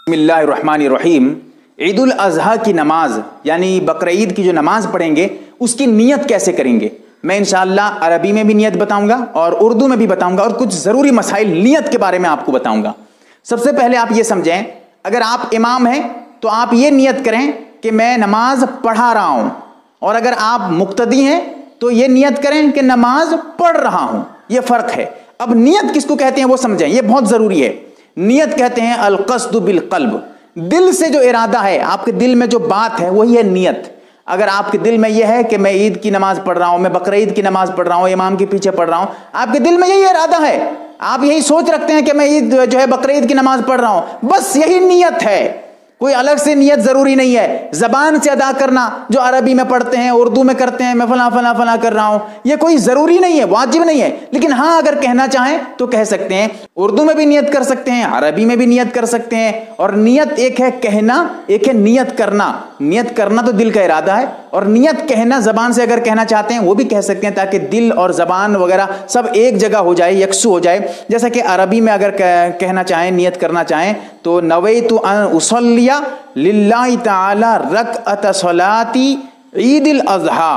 बिस्मिल्लाहिर्रहमानिर्रहीम। ईद उल अज़हा की नमाज यानी बकरीद की जो नमाज पढ़ेंगे उसकी नियत कैसे करेंगे, मैं इंशाअल्लाह अरबी में भी नियत बताऊंगा और उर्दू में भी बताऊंगा और कुछ ज़रूरी मसाइल नियत के बारे में आपको बताऊंगा। सबसे पहले आप ये समझें, अगर आप इमाम हैं तो आप ये नियत करें कि मैं नमाज पढ़ा रहा हूँ, और अगर आप मुक्तदी हैं तो ये नियत करें कि नमाज पढ़ रहा हूँ। ये फ़र्क है। अब नियत किसको कहते हैं वो समझें, ये बहुत ज़रूरी है। नियत कहते हैं अल-क़स्दु बिल-क़ल्ब, दिल से जो इरादा है, आपके दिल में जो बात है वही है नियत। अगर आपके दिल में यह है कि मैं ईद की नमाज पढ़ रहा हूँ, मैं बकरीद की नमाज पढ़ रहा हूँ, इमाम के पीछे पढ़ रहा हूँ, आपके दिल में यही इरादा है, आप यही सोच रखते हैं कि मैं ईद जो है बकरीद की नमाज पढ़ रहा हूँ, बस यही नियत है। कोई अलग से नियत जरूरी नहीं है। जबान से अदा करना जो अरबी में पढ़ते हैं, उर्दू में करते हैं, मैं फला फला फला कर रहा हूं, ये कोई जरूरी नहीं है, वाजिब नहीं है। लेकिन हाँ, अगर कहना चाहें तो कह सकते हैं। उर्दू में भी नियत कर सकते हैं, अरबी में भी नियत कर सकते हैं। और नियत एक है कहना, एक है नियत करना। नियत करना तो दिल का इरादा है, और नियत कहना जबान से अगर कहना चाहते हैं वो भी कह सकते हैं, ताकि दिल और जबान वगैरह सब एक जगह हो जाए, यकसू हो जाए। जैसा कि अरबी में अगर कहना चाहें, नियत करना चाहें तो नवैतु अन उसल्लिया लिल्लाहि ताला रकअत सलाती ईदिल अज़हा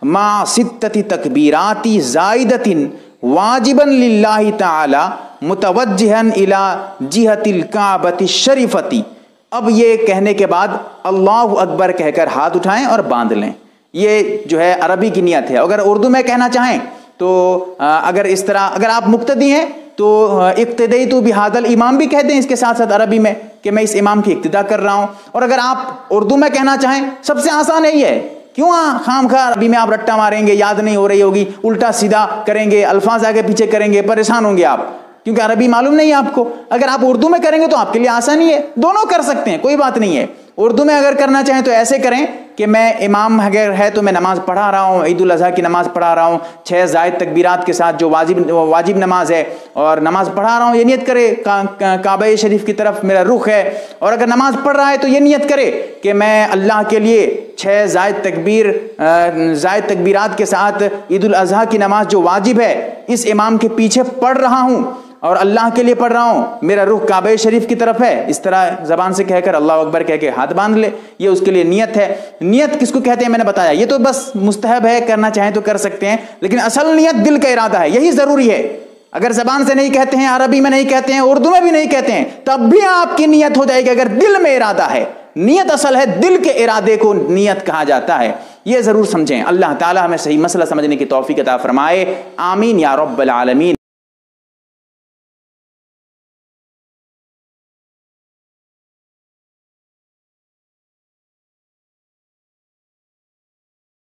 मा सित्तति तकबीराती ज़ाइदतिन वाजिबन लिल्लाहि ताला मुतवज्जिहन इला जिहतिल काबति शरीफती। अब ये कहने के बाद अल्लाहु अकबर कहकर हाथ उठाएं और बांध लें। ये जो है अरबी की नियत है। अगर उर्दू में कहना चाहें तो अगर इस तरह, अगर आप मुक्तदी हैं तो इक्तिदैतु बिहादल इमाम भी कहते हैं इसके साथ साथ अरबी में, कि मैं इस इमाम की इक्तिदा कर रहा हूं। और अगर आप उर्दू में कहना चाहें, सबसे आसान यही है। क्यों खामखा अरबी में आप रट्टा मारेंगे, याद नहीं हो रही होगी, उल्टा सीधा करेंगे, अल्फाज आगे पीछे करेंगे, परेशान होंगे आप, क्योंकि अरबी मालूम नहीं है आपको। अगर आप उर्दू में करेंगे तो आपके लिए आसानी है, दोनों कर सकते हैं, कोई बात नहीं है। उर्दू में अगर करना चाहें तो ऐसे करें कि मैं इमाम अगर है तो मैं नमाज पढ़ा रहा हूँ, ईद उल अज़हा की नमाज पढ़ा रहा हूँ 6 ज़ायद तकबीरात के साथ, जो वाजिब नमाज है, और नमाज पढ़ा रहा हूँ, ये नियत करे काबा शरीफ की तरफ मेरा रुख है। और अगर नमाज पढ़ रहा है तो ये नियत करे कि मैं अल्लाह के लिए 6 ज़ायद तकबीरात के साथ ईद उल अज़हा की नमाज जो वाजिब है इस इमाम के पीछे पढ़ रहा हूँ और अल्लाह के लिए पढ़ रहा हूँ, मेरा रुख काबा शरीफ की तरफ है। इस तरह ज़बान से कहकर अल्लाह अकबर कह के हाथ बांध ले, ये उसके लिए नियत है। नियत किसको कहते हैं मैंने बताया, ये तो बस मुस्तहब है, करना चाहें तो कर सकते हैं, लेकिन असल नियत दिल का इरादा है, यही ज़रूरी है। अगर ज़बान से नहीं कहते हैं, अरबी में नहीं कहते हैं, उर्दू में भी नहीं कहते हैं, तब भी आपकी नियत हो जाएगी अगर दिल में इरादा है। नियत असल है, दिल के इरादे को नियत कहा जाता है, ये ज़रूर समझें। अल्लाह ताला हमें सही मसला समझने की तौफीक अता फरमाए। आमीन या रब्बल आलमीन।